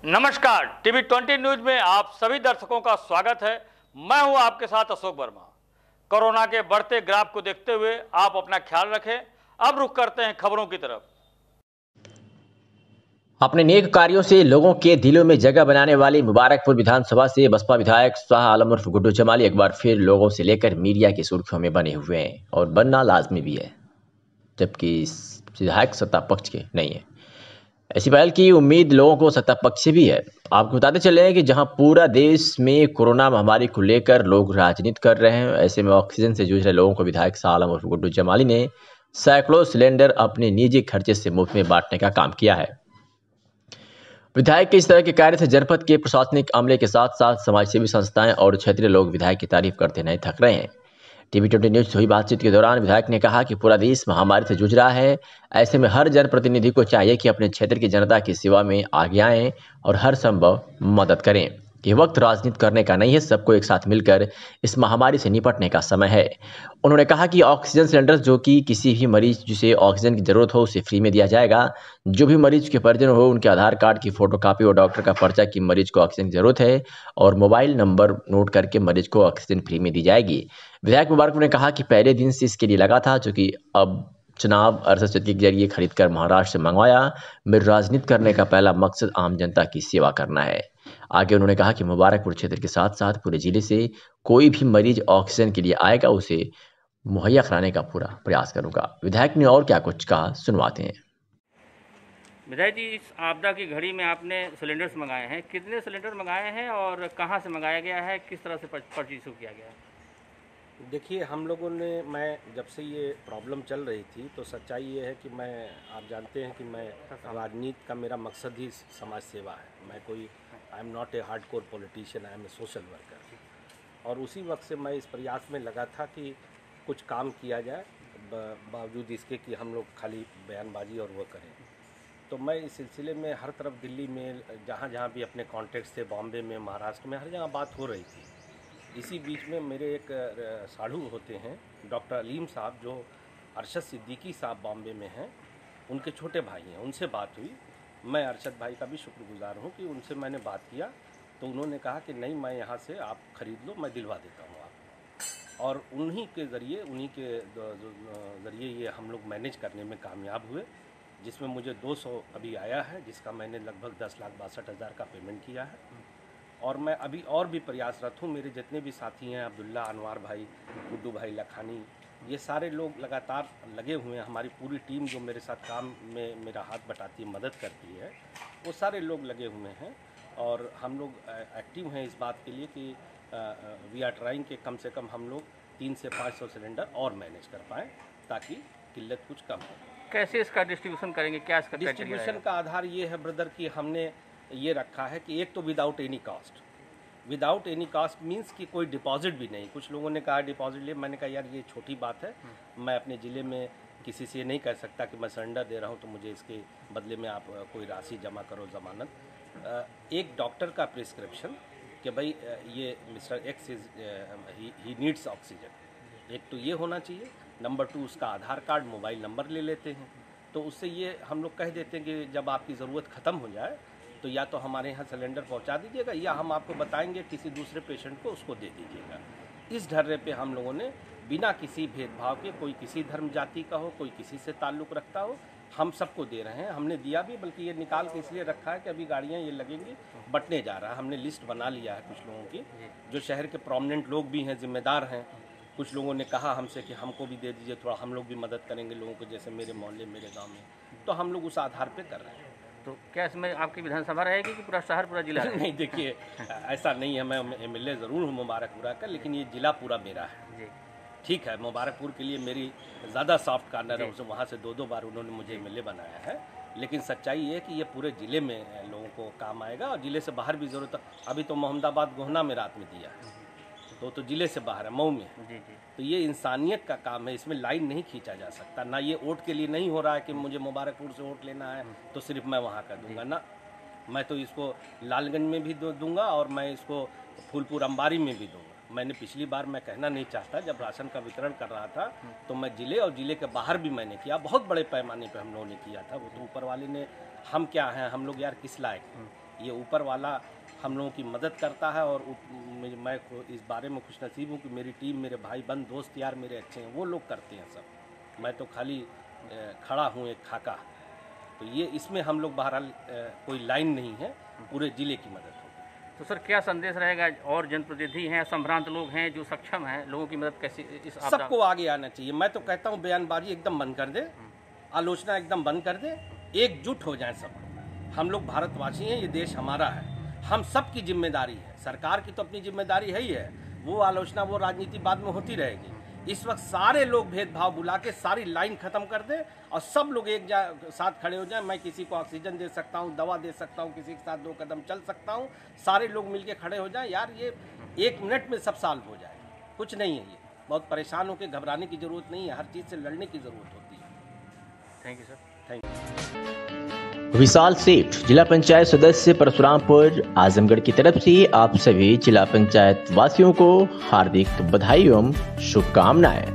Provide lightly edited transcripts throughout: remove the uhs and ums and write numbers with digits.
नमस्कार, TV 20 news में आप सभी दर्शकों का स्वागत है। मैं हूं आपके साथ अशोक वर्मा। कोरोना के बढ़ते ग्राफ को देखते हुए आप अपना ख्याल रखें। अब रुख करते हैं खबरों की तरफ। अपने नेक कार्यों से लोगों के दिलों में जगह बनाने वाली मुबारकपुर विधानसभा से बसपा विधायक शाह आलम उर्फ गुड्डू जमाली एक बार फिर लोगों से लेकर मीडिया की सुर्खियों में बने हुए हैं और बनना लाजमी भी है, जबकि विधायक सत्ता पक्ष के नहीं है। ऐसी पहल की उम्मीद लोगों को सत्ता पक्ष से भी है। आपको बताते चले हैं कि जहां पूरा देश में कोरोना महामारी को लेकर लोग राजनीति कर रहे हैं, ऐसे में ऑक्सीजन से जूझ रहे लोगों को विधायक शाह आलम उर्फ गुड्डू जमाली ने सैकड़ों सिलेंडर अपने निजी खर्चे से मुफ्त में बांटने का काम किया है। विधायक के इस तरह के कार्य से जनपद के प्रशासनिक अमले के साथ साथ समाजसेवी संस्थाएं और क्षेत्रीय लोग विधायक की तारीफ करते नहीं थक रहे हैं। टीवी 20 न्यूज से हुई बातचीत के दौरान विधायक ने कहा कि पूरा देश महामारी से जूझ रहा है। ऐसे में हर जनप्रतिनिधि को चाहिए कि अपने क्षेत्र की जनता की सेवा में आगे आएं और हर संभव मदद करें। ये वक्त राजनीति करने का नहीं है, सबको एक साथ मिलकर इस महामारी से निपटने का समय है। उन्होंने कहा कि ऑक्सीजन सिलेंडर जो कि किसी भी मरीज जिसे ऑक्सीजन की जरूरत हो उसे फ्री में दिया जाएगा। जो भी मरीज के परिजन हो उनके आधार कार्ड की फोटोकॉपी और डॉक्टर का पर्चा कि मरीज को ऑक्सीजन की जरूरत है और मोबाइल नंबर नोट करके मरीज को ऑक्सीजन फ्री में दी जाएगी। विधायक मुबारकपुर ने कहा कि पहले दिन से इसके लिए लगा था, जो कि अब चुनाव अर्थशास्त्र के जरिए खरीदकर महाराष्ट्र से मंगवाया। मेरी राजनीति करने का पहला मकसद आम जनता की सेवा करना है। आगे उन्होंने कहा कि मुबारकपुर क्षेत्र के साथ साथ पूरे जिले से कोई भी मरीज ऑक्सीजन के लिए आएगा उसे मुहैया कराने का पूरा प्रयास करूंगा। विधायक ने और क्या कुछ कहा, सुनवाते हैं। विधायक जी, इस आपदा की घड़ी में आपने सिलेंडर्स मंगाए हैं, कितने सिलेंडर मंगाए हैं और कहां से मंगाया गया है, किस तरह से परचेज किया गया है? देखिए, हम लोगों ने मैं जब से ये प्रॉब्लम चल रही थी तो सच्चाई ये है कि आप जानते हैं कि मैं राजनीति का मेरा मकसद ही समाज सेवा है। मैं कोई I am not a hardcore politician, I am a social worker. और उसी वक्त से मैं इस प्रयास में लगा था कि कुछ काम किया जाए, बावजूद इसके कि हम लोग खाली बयानबाजी और वो करें। तो मैं इस सिलसिले में हर तरफ दिल्ली में जहाँ जहाँ भी अपने कॉन्टेक्ट्स थे, बॉम्बे में, महाराष्ट्र में, हर जगह बात हो रही थी। इसी बीच में मेरे एक साधु होते हैं डॉक्टर अलीम साहब, जो अरशद सिद्दीकी साहब बॉम्बे में हैं, उनके छोटे भाई हैं, उनसे बात हुई। मैं अरशद भाई का भी शुक्रगुजार हूँ कि उनसे मैंने बात किया तो उन्होंने कहा कि नहीं, मैं यहाँ से आप ख़रीद लो, मैं दिलवा देता हूँ आपको। और उन्हीं के ज़रिए ये हम लोग मैनेज करने में कामयाब हुए, जिसमें मुझे 200 अभी आया है, जिसका मैंने लगभग 10,62,000 का पेमेंट किया है। और मैं अभी और भी प्रयासरत हूँ। मेरे जितने भी साथी हैं, अब्दुल्ला, अनवार भाई, गुड्डू भाई, लखानी, ये सारे लोग लगातार लगे हुए हैं। हमारी पूरी टीम जो मेरे साथ काम में मेरा हाथ बटाती है, मदद करती है, वो सारे लोग लगे हुए हैं। और हम लोग एक्टिव हैं इस बात के लिए कि वी आर ट्राइंग कि कम से कम हम लोग 300 से 500 सिलेंडर और मैनेज कर पाएँ ताकि किल्लत कुछ कम हो। कैसे इसका डिस्ट्रीब्यूशन करेंगे, क्या इसका डिस्ट्रीब्यूशन का आधार ये है ब्रदर कि हमने ये रखा है कि एक तो without any caste. Without any caste means कि कोई डिपॉजिट भी नहीं। कुछ लोगों ने कहा डिपॉजिट ले, मैंने कहा यार ये छोटी बात है। मैं अपने ज़िले में किसी से ये नहीं कह सकता कि मैं सरेंडर दे रहा हूँ तो मुझे इसके बदले में आप कोई राशि जमा करो, ज़मानत। एक डॉक्टर का प्रिस्क्रिप्शन कि भाई ये mister x is he needs oxygen, एक तो ये होना चाहिए। नंबर 2, उसका आधार कार्ड, मोबाइल नंबर ले लेते हैं, तो उससे ये हम लोग कह देते हैं कि जब आपकी ज़रूरत ख़त्म हो जाए तो या तो हमारे यहाँ सिलेंडर पहुँचा दीजिएगा या हम आपको बताएंगे किसी दूसरे पेशेंट को उसको दे दीजिएगा। इस ढर्रे पे हम लोगों ने बिना किसी भेदभाव के, कोई किसी धर्म जाति का हो, कोई किसी से ताल्लुक़ रखता हो, हम सबको दे रहे हैं। हमने दिया भी, बल्कि ये निकाल के इसलिए रखा है कि अभी गाड़ियाँ ये लगेंगी, बंटने जा रहा है। हमने लिस्ट बना लिया है कुछ लोगों की, जो शहर के प्रोमिनेंट लोग भी हैं, जिम्मेदार हैं। कुछ लोगों ने कहा हमसे कि हमको भी दे दीजिए, थोड़ा हम लोग भी मदद करेंगे लोगों को, जैसे मेरे मोहल्ले, मेरे गाँव में। तो हम लोग उस आधार पर कर रहे हैं। तो क्या इसमें आपकी विधानसभा रहेगी कि पूरा शहर, पूरा जिला? नहीं, देखिए ऐसा नहीं है। मैं एमएलए ज़रूर हूँ मुबारकपुरा का, लेकिन ये ज़िला पूरा मेरा है जी। ठीक है, मुबारकपुर के लिए मेरी ज़्यादा सॉफ्ट कार्नर है, उसे वहाँ से 2-2 बार उन्होंने मुझे एमएलए बनाया है। लेकिन सच्चाई ये है कि ये पूरे ज़िले में लोगों को काम आएगा और ज़िले से बाहर भी ज़रूरत है। अभी तो मोहम्मदाबाद, गोहना में रात में दिया है, तो ज़िले से बाहर है, मऊ में। जी। तो ये इंसानियत का काम है, इसमें लाइन नहीं खींचा जा सकता। ना ये वोट के लिए नहीं हो रहा है कि मुझे मुबारकपुर से वोट लेना है तो सिर्फ मैं वहाँ का दूंगा ना। मैं तो इसको लालगंज में भी दूंगा और मैं इसको फूलपुर अंबारी में भी दूंगा। मैंने पिछली बार, मैं कहना नहीं चाहता, जब राशन का वितरण कर रहा था तो मैं जिले और जिले के बाहर भी मैंने किया, बहुत बड़े पैमाने पे हम लोगों ने किया था। वो तो ऊपर वाले ने, हम क्या हैं, हम लोग यार किस लायक हैं, ये ऊपर वाला हम लोगों की मदद करता है। और मैं इस बारे में खुशनसीब हूँ कि मेरी टीम, मेरे भाई बंद दोस्त यार मेरे अच्छे हैं, वो लोग करते हैं सब, मैं तो खाली खड़ा हूँ एक खाका। तो ये इसमें हम लोग बहरहाल कोई लाइन नहीं है, पूरे जिले की मदद होगी। तो सर क्या संदेश रहेगा, और जनप्रतिनिधि हैं, संभ्रांत लोग हैं जो सक्षम हैं, लोगों की मदद कैसे इस आपदा? सबको आगे आना चाहिए। मैं तो कहता हूँ बयानबाजी एकदम बंद कर दे, आलोचना एकदम बंद कर दे, एकजुट हो जाए सब लोग। हम लोग भारतवासी हैं, ये देश हमारा है, हम सब की जिम्मेदारी है। सरकार की तो अपनी जिम्मेदारी है ही है, वो आलोचना, वो राजनीति बाद में होती रहेगी। इस वक्त सारे लोग भेदभाव बुला के सारी लाइन खत्म कर दें और सब लोग एक साथ खड़े हो जाएं। मैं किसी को ऑक्सीजन दे सकता हूं, दवा दे सकता हूं, किसी के साथ 2 कदम चल सकता हूं, सारे लोग मिलके खड़े हो जाएं यार, ये 1 मिनट में सब सॉल्व हो जाए, कुछ नहीं है। ये बहुत परेशान होकर घबराने की जरूरत नहीं है, हर चीज़ से लड़ने की जरूरत होती है। Thank you sir. Thank you. Vishal Seth, जिला पंचायत सदस्य परशुरामपुर, आजमगढ़ की तरफ से आप सभी जिला पंचायत वासियों को हार्दिक बधाई एवं शुभकामनाएं।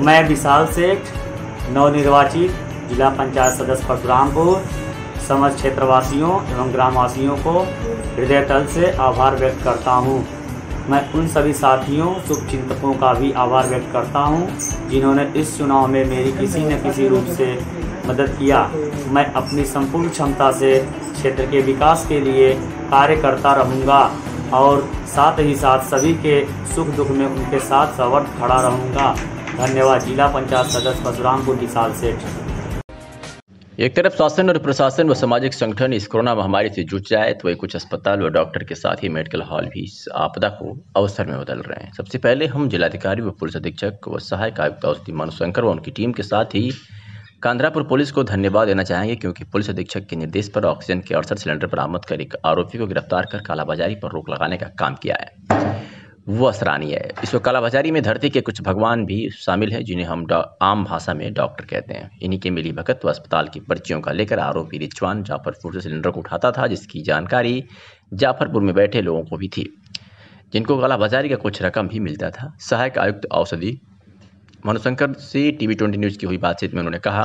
मैं विशाल सेठ, नवनिर्वाचित जिला पंचायत सदस्य परशुरामपुर, समस्त क्षेत्रवासियों एवं ग्रामवासियों को हृदय तल से आभार व्यक्त करता हूं। मैं उन सभी साथियों, शुभचिंतकों का भी आभार व्यक्त करता हूं, जिन्होंने इस चुनाव में मेरी किसी न किसी रूप से मदद किया। मैं अपनी संपूर्ण क्षमता से क्षेत्र के विकास के लिए कार्य करता रहूँगा और साथ ही साथ सभी के सुख दुख में उनके साथ सवर्त खड़ा रहूँगा। धन्यवाद। जिला पंचायत सदस्य परशुरामपुर विशाल सेठ। एक तरफ शासन और प्रशासन व सामाजिक संगठन इस कोरोना महामारी से जूझ जाए तो वही कुछ अस्पताल व डॉक्टर के साथ ही मेडिकल हॉल भी इस आपदा को अवसर में बदल रहे हैं। सबसे पहले हम जिलाधिकारी व पुलिस अधीक्षक व सहायक आयुक्त औषधि मनुशंकर व उनकी टीम के साथ ही कांद्रापुर पुलिस को धन्यवाद देना चाहेंगे, क्योंकि पुलिस अधीक्षक के निर्देश पर ऑक्सीजन के 68 सिलेंडर बरामद कर एक आरोपी को गिरफ्तार कर कालाबाजारी पर रोक लगाने का काम किया है, वो सराहनीय है। इस कालाबाजारी में धरती के कुछ भगवान भी शामिल हैं, जिन्हें हम आम भाषा में डॉक्टर कहते हैं। इन्हीं के मिली भगत व अस्पताल की पर्चियों का लेकर आरोपी रिजवान जाफरपुर से सिलेंडर को उठाता था, जिसकी जानकारी जाफरपुर में बैठे लोगों को भी थी, जिनको कालाबाजारी का कुछ रकम भी मिलता था। सहायक आयुक्त औषधि मनुशंकर से TV20 न्यूज़ की हुई बातचीत में उन्होंने कहा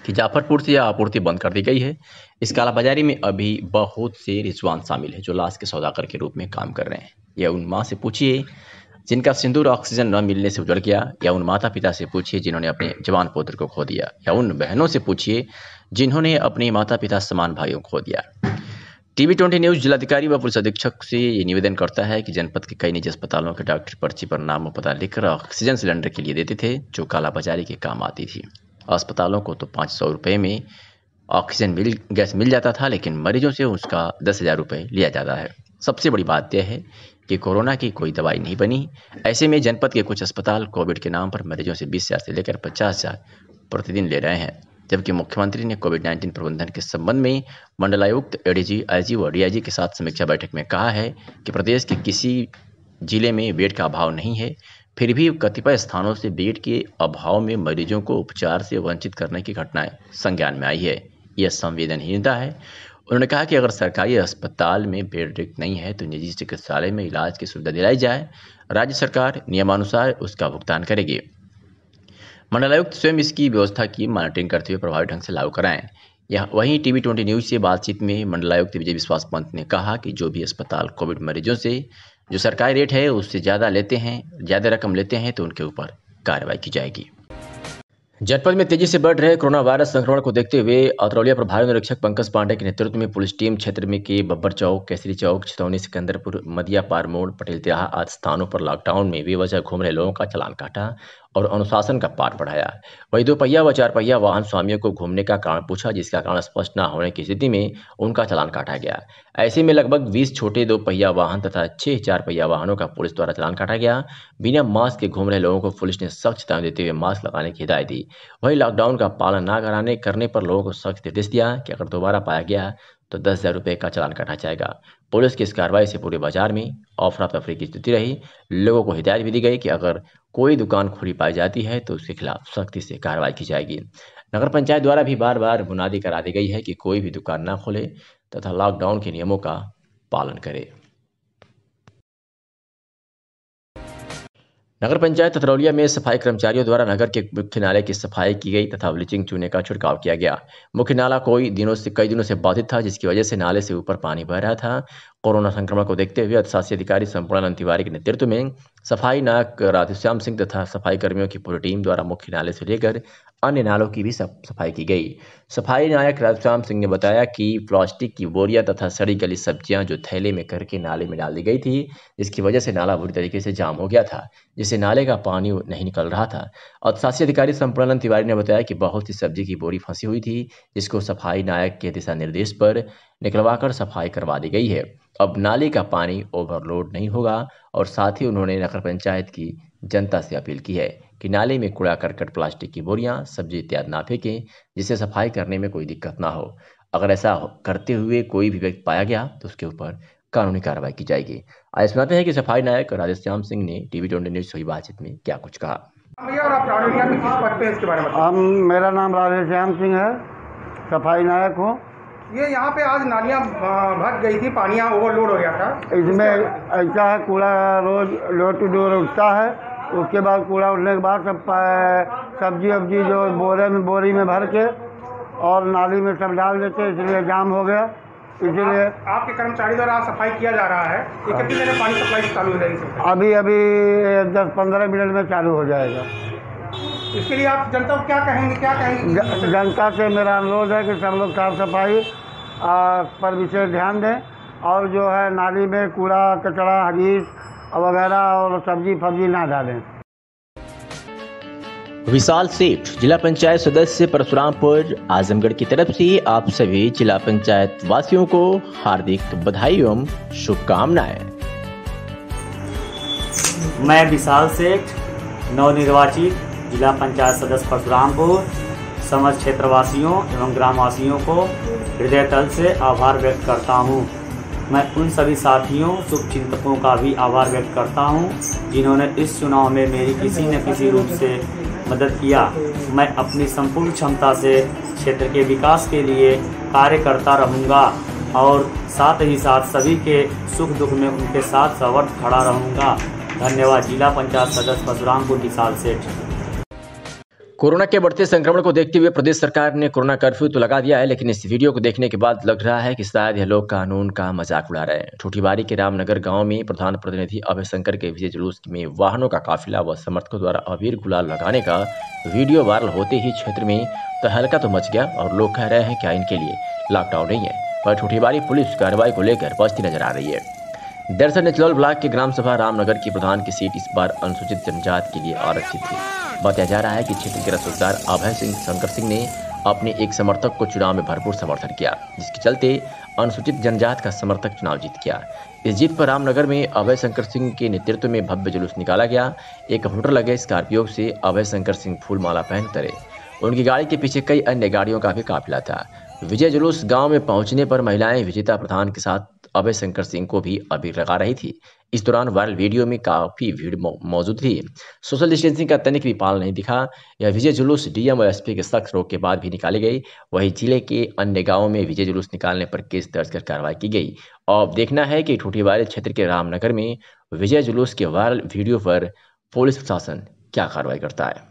कि जाफरपुर से यह आपूर्ति बंद कर दी गई है। इस कालाबाजारी में अभी बहुत से रिजवान शामिल है जो लाश के सौदागर के रूप में काम कर रहे हैं। या उन माँ से पूछिए जिनका सिंदूर ऑक्सीजन न मिलने से उजड़ गया, या उन माता पिता से पूछिए जिन्होंने अपने जवान पुत्र को खो दिया, या उन बहनों से पूछिए जिन्होंने अपने माता पिता समान भाइयों को खो दिया। TV20 न्यूज़ जिलाधिकारी व पुलिस अधीक्षक से ये निवेदन करता है कि जनपद के कई निजी अस्पतालों के डॉक्टर पर्ची पर नाम व पता लिखकर ऑक्सीजन सिलेंडर के लिए देते थे, जो कालाबाजारी के काम आती थी। अस्पतालों को तो 500 रुपये में ऑक्सीजन गैस मिल जाता था, लेकिन मरीजों से उसका 10,000 रुपये लिया जाता है। सबसे बड़ी बात यह है कि कोरोना की कोई दवाई नहीं बनी। ऐसे में जनपद के कुछ अस्पताल कोविड के नाम पर मरीजों से 20,000 से लेकर 50,000 प्रतिदिन ले रहे हैं, जबकि मुख्यमंत्री ने कोविड-19 प्रबंधन के संबंध में मंडलायुक्त, ADG, IG व DIG के साथ समीक्षा बैठक में कहा है कि प्रदेश के किसी जिले में बेड का अभाव नहीं है, फिर भी कतिपय स्थानों से बेड के अभाव में मरीजों को उपचार से वंचित करने की घटनाएं संज्ञान में आई है। यह संवेदनहीनता है। उन्होंने कहा कि अगर सरकारी अस्पताल में बेड रिक्त नहीं है तो निजी चिकित्सालय में इलाज की सुविधा दिलाई जाए। राज्य सरकार नियमानुसार उसका भुगतान करेगी। मंडलायुक्त स्वयं इसकी व्यवस्था की मॉनिटरिंग करते हुए प्रभावी ढंग से लागू कराएं। वहीं TV20 न्यूज़ से बातचीत में मंडलायुक्त विजय विश्वास पंत ने कहा कि जो भी अस्पताल कोविड मरीजों से जो सरकारी रेट है उससे ज़्यादा रकम लेते हैं तो उनके ऊपर कार्रवाई की जाएगी। जनपद में तेजी से बढ़ रहे कोरोना वायरस संक्रमण को देखते हुए अतरौलिया प्रभारी निरीक्षक पंकज पांडे के नेतृत्व में पुलिस टीम क्षेत्र में के बब्बर चौक, केसरी चौक, छितौनी, सिकंदरपुर, मदिया पार मोड़, पटेल तिराहा आदि स्थानों पर लॉकडाउन में बेवजह घूम रहे लोगों का चालान काटा और अनुशासन का पाठ पढ़ाया। वही 2 पहिया व 4 पहिया वाहन स्वामियों को घूमने का कारण पूछा, जिसका कारण स्पष्ट न होने की स्थिति में उनका चालान काटा गया। ऐसे में लगभग 20 छोटे 2 पहिया वाहन तथा 6 4 पहिया वाहनों का पुलिस द्वारा चालान काटा गया। बिना मास्क के घूम रहे लोगों को पुलिस ने सख्त चेतावनी देते हुए मास्क लगाने की हिदायत दी। वही लॉकडाउन का पालन न करने पर लोगों को सख्त निर्देश दिया कि अगर दोबारा पाया गया तो 10,000 रुपये का चालान काटा जाएगा। पुलिस की इस कार्रवाई से पूरे बाजार में अफरा तफरी की स्थिति रही। लोगों को हिदायत भी दी गई कि अगर कोई दुकान खुली पाई जाती है तो उसके खिलाफ सख्ती से कार्रवाई की जाएगी। नगर पंचायत द्वारा भी बार बार मुनादी करा दी गई है कि कोई भी दुकान न खोले तथा लॉकडाउन के नियमों का पालन करे। नगर पंचायत ततरौलिया में सफाई कर्मचारियों द्वारा नगर के मुख्य नाले की सफाई की गई तथा ब्लीचिंग चूने का छिड़काव किया गया। मुख्य नाला कई दिनों से बाधित था, जिसकी वजह से नाले से ऊपर पानी बह रहा था। कोरोना संक्रमण को देखते हुए अधिशासी अधिकारी संपूर्णानंद तिवारी के नेतृत्व में सफाई नायक राधेश्याम सिंह तथा सफाई कर्मियों की पूरी टीम द्वारा मुख्य नाले से लेकर अन्य नालों की भी सफाई की गई। सफाई नायक राधेश्याम सिंह ने बताया कि प्लास्टिक की बोरियां तथा सड़ी गली सब्जियां जो थैले में करके नाले में डाल दी गई थी, जिसकी वजह से नाला बुरी तरीके से जाम हो गया था, जिससे नाले का पानी नहीं निकल रहा था। अधिशासी अधिकारी संपूर्णानंद तिवारी ने बताया कि बहुत सी सब्जी की बोरी फंसी हुई थी, जिसको सफाई नायक के दिशा निर्देश पर निकलवाकर सफाई करवा दी गई है। अब नाले का पानी ओवरलोड नहीं होगा और साथ ही उन्होंने नगर पंचायत की जनता से अपील की है कि नाले में कूड़ा करकट, प्लास्टिक की बोरियां, सब्जी इत्यादि ना फेंकें, जिससे सफाई करने में कोई दिक्कत ना हो। अगर ऐसा करते हुए कोई भी व्यक्ति पाया गया तो उसके ऊपर कानूनी कार्रवाई की जाएगी। आइए सुनाते हैं कि सफाई नायक राधेश्याम सिंह ने टीवी 20 न्यूज़ से हुई बातचीत में क्या कुछ कहा। मेरा नाम राधेश्याम सिंह है, सफाई नायक हूँ। ये यहाँ पे आज नालियाँ भर गई थी, पानियाँ ओवरलोड हो गया था। इसमें ऐसा है, कूड़ा रोज लोड टू डोर उठता है, उसके बाद कूड़ा उठने के बाद सब सब्जी वब्जी जो बोरी में भर के और नाली में सब डाल देते, इसलिए जाम हो गया। इसलिए आपके कर्मचारी द्वारा सफाई किया जा रहा है। ये कितनी देर में पानी सप्लाई चालू हो जाएगी? अभी 10-15 मिनट में चालू हो जाएगा। इसके लिए आप जनता को क्या कहेंगे? जनता से मेरा अनुरोध है कि सब लोग साफ सफाई पर विशेष ध्यान दें और जो है नाली में कूड़ा कचरा हरीश वगैरह और सब्जी फब्जी ना डालें। विशाल सेठ, जिला पंचायत सदस्य परशुरामपुर, आजमगढ़ की तरफ से आप सभी जिला पंचायत वासियों को हार्दिक बधाई एवं शुभकामनाएं। मैं विशाल सेठ, नवनिर्वाचित जिला पंचायत सदस्य परशुरामपुर, समस्त क्षेत्रवासियों एवं ग्रामवासियों को हृदय तल से आभार व्यक्त करता हूँ। मैं उन सभी साथियों, शुभचिंतकों का भी आभार व्यक्त करता हूँ जिन्होंने इस चुनाव में मेरी किसी न किसी रूप से मदद किया। मैं अपनी संपूर्ण क्षमता से क्षेत्र के विकास के लिए कार्य करता रहूँगा और साथ ही साथ सभी के सुख दुख में उनके साथ सवर्त खड़ा रहूँगा। धन्यवाद। जिला पंचायत सदस्य परशुरामपुर विशाल सेठ। कोरोना के बढ़ते संक्रमण को देखते हुए प्रदेश सरकार ने कोरोना कर्फ्यू तो लगा दिया है, लेकिन इस वीडियो को देखने के बाद लग रहा है कि शायद यह लोग कानून का मजाक उड़ा रहे हैं। ठूठीबारी के रामनगर गांव में प्रधान प्रतिनिधि अभय शंकर के विजय जुलूस में वाहनों का काफिला व समर्थकों द्वारा अबीर गुलाल लगाने का वीडियो वायरल होते ही क्षेत्र में तहलका तो मच गया और लोग कह रहे हैं क्या इनके लिए लॉकडाउन नहीं है, पर ठूठीबारी पुलिस कार्रवाई को लेकर बचती नजर आ रही है। दरअसल निचलौल ब्लॉक के ग्राम सभा रामनगर की प्रधान की सीट इस बार अनुसूचित जनजाति के लिए आरक्षित थी। बताया जा रहा है कि क्षेत्र के रसोईदार अभय शंकर सिंह ने अपने एक समर्थक को चुनाव में भरपूर समर्थन किया, जिसके चलते अनुसूचित जनजाति का समर्थक चुनाव जीत गया। इस जीत पर रामनगर में अभय शंकर सिंह के नेतृत्व में भव्य जुलूस निकाला गया। एक होटल लगे स्कॉर्पियो से अभय शंकर सिंह फूलमाला पहन उतरे। उनकी गाड़ी के पीछे कई अन्य गाड़ियों का भी काफिला था। विजय जुलूस गांव में पहुंचने पर महिलाएं विजेता प्रधान के साथ अभय शंकर सिंह को भी अबीर लगा रही थी। इस दौरान वायरल वीडियो में काफी भीड़ मौजूद थी। सोशल डिस्टेंसिंग का तनिक भी पालन नहीं दिखा। यह विजय जुलूस डीएम और एसपी के सख्त रोक के बाद भी निकाली गई। वहीं जिले के अन्य गांवों में विजय जुलूस निकालने पर केस दर्ज कर कार्रवाई की गई। और देखना है कि ठूठीबारी क्षेत्र के रामनगर में विजय जुलूस के वायरल वीडियो पर पुलिस प्रशासन क्या कार्रवाई करता है।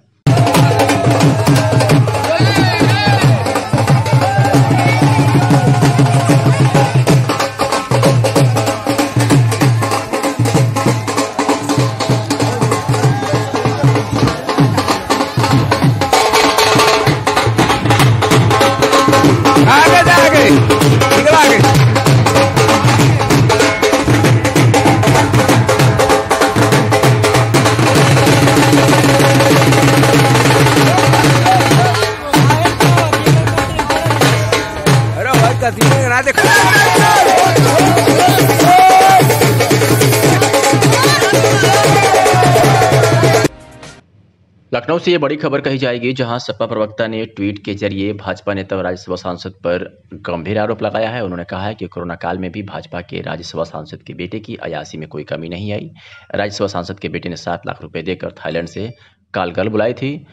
लखनऊ से ये बड़ी खबर कही जाएगी, जहां सपा प्रवक्ता ने ट्वीट के जरिए भाजपा नेता और राज्यसभा सांसद पर गंभीर आरोप लगाया है। उन्होंने कहा है कि कोरोना काल में भी भाजपा के राज्यसभा सांसद के बेटे की अयासी में कोई कमी नहीं आई। राज्यसभा सांसद के बेटे ने 7 लाख रुपए देकर थाईलैंड से कालगल बुलाई थी,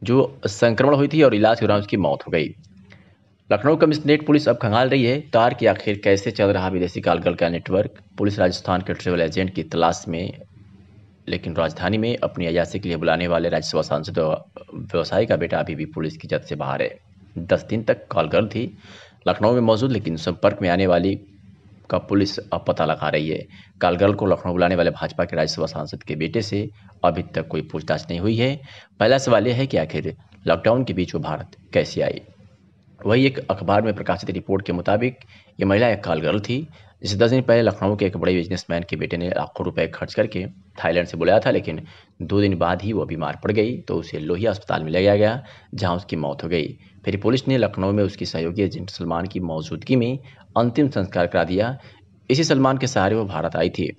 जो संक्रमण हुई थी और इलाज के दौरान उसकी मौत हो गई। लखनऊ कमिश्नरेट पुलिस अब खंगाल रही है तार कि आखिर कैसे चल रहा विदेशी कालगल का नेटवर्क। पुलिस राजस्थान के ट्रेवल एजेंट की तलाश में लेकिन राजधानी में अपनी अयाशी के लिए बुलाने वाले राज्यसभा सांसद व्यवसायी का बेटा अभी भी पुलिस की जद से बाहर है। 10 दिन तक कॉल गर्ल थी लखनऊ में मौजूद, लेकिन संपर्क में आने वाली का पुलिस अब पता लगा रही है। कालगर्ल को लखनऊ बुलाने वाले भाजपा के राज्यसभा सांसद के बेटे से अभी तक कोई पूछताछ नहीं हुई है। पहला सवाल यह है कि आखिर लॉकडाउन के बीच वो भारत कैसे आई। वही एक अखबार में प्रकाशित रिपोर्ट के मुताबिक ये महिला एक कालगर्ल थी जिसे 10 दिन पहले लखनऊ के एक बड़े बिजनेसमैन के बेटे ने लाखों रुपए खर्च करके थाईलैंड से बुलाया था, लेकिन 2 दिन बाद ही वो बीमार पड़ गई तो उसे लोहिया अस्पताल में ले जाया गया जहां उसकी मौत हो गई। फिर पुलिस ने लखनऊ में उसकी सहयोगी एजेंट सलमान की मौजूदगी में अंतिम संस्कार करा दिया। इसी सलमान के सहारे वो भारत आई थी।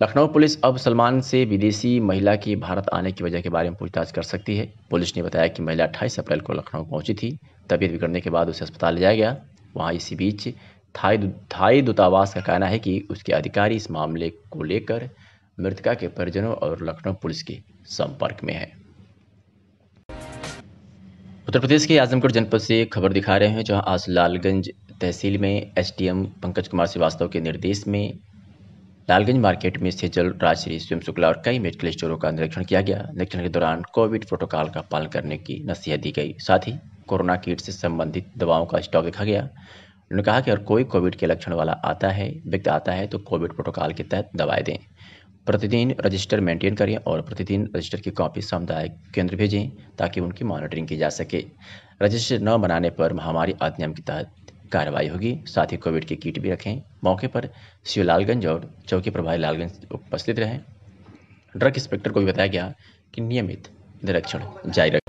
लखनऊ पुलिस अब सलमान से विदेशी महिला की भारत आने की वजह के बारे में पूछताछ कर सकती है। पुलिस ने बताया कि महिला 28 अप्रैल को लखनऊ पहुंची थी। तबीयत बिगड़ने के बाद उसे अस्पताल ले जाया गया। वहां इसी बीच थाई दूतावास का कहना है कि उसके अधिकारी इस मामले को लेकर मृतका के परिजनों और लखनऊ पुलिस के संपर्क में है। उत्तर प्रदेश के आजमगढ़ जनपद से खबर दिखा रहे हैं, जहां आज लालगंज तहसील में एसडीएम पंकज कुमार श्रीवास्तव के निर्देश में लालगंज मार्केट में स्थित राजश्री स्वयं शुक्ला और कई मेडिकल स्टोरों का निरीक्षण किया गया। निरीक्षण के दौरान कोविड प्रोटोकॉल का पालन करने की नसीहत दी गई। साथ ही कोरोना किट से संबंधित दवाओं का स्टॉक देखा गया। उन्होंने कहा कि अगर कोई कोविड के लक्षण वाला व्यक्ति आता है तो कोविड प्रोटोकॉल के तहत दवाएं दें। प्रतिदिन रजिस्टर मेंटेन करें और प्रतिदिन रजिस्टर की कॉपी सामुदायिक केंद्र भेजें ताकि उनकी मॉनिटरिंग की जा सके। रजिस्टर न बनाने पर महामारी अधिनियम के तहत कार्रवाई होगी। साथ ही कोविड की किट भी रखें। मौके पर सीओ लालगंज और चौकी प्रभारी लालगंज उपस्थित रहे। ड्रग इंस्पेक्टर को भी बताया गया कि नियमित निरीक्षण जारी रखें।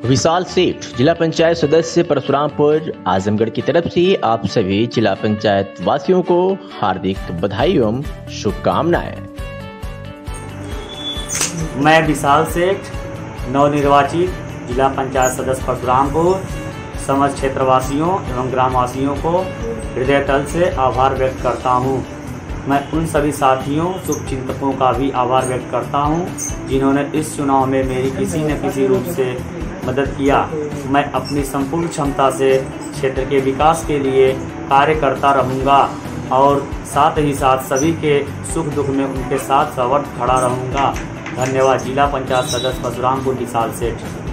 विशाल सेठ, जिला पंचायत सदस्य परशुरामपुर, आजमगढ़ की तरफ से आप सभी जिला पंचायत वासियों को हार्दिक बधाई एवं शुभकामनाएं। मैं विशाल सेठ, नवनिर्वाचित जिला पंचायत सदस्य परशुरामपुर, समस्त क्षेत्रवासियों एवं ग्रामवासियों को हृदय तल से आभार व्यक्त करता हूं। मैं उन सभी साथियों शुभचिंतकों का भी आभार व्यक्त करता हूं जिन्होंने इस चुनाव में मेरी किसी न किसी रूप से मदद किया। मैं अपनी संपूर्ण क्षमता से क्षेत्र के विकास के लिए कार्य करता रहूंगा और साथ ही साथ सभी के सुख दुख में उनके साथ सवर्त खड़ा रहूंगा। धन्यवाद। जिला पंचायत सदस्य परशुरामपुर विशाल सेठ।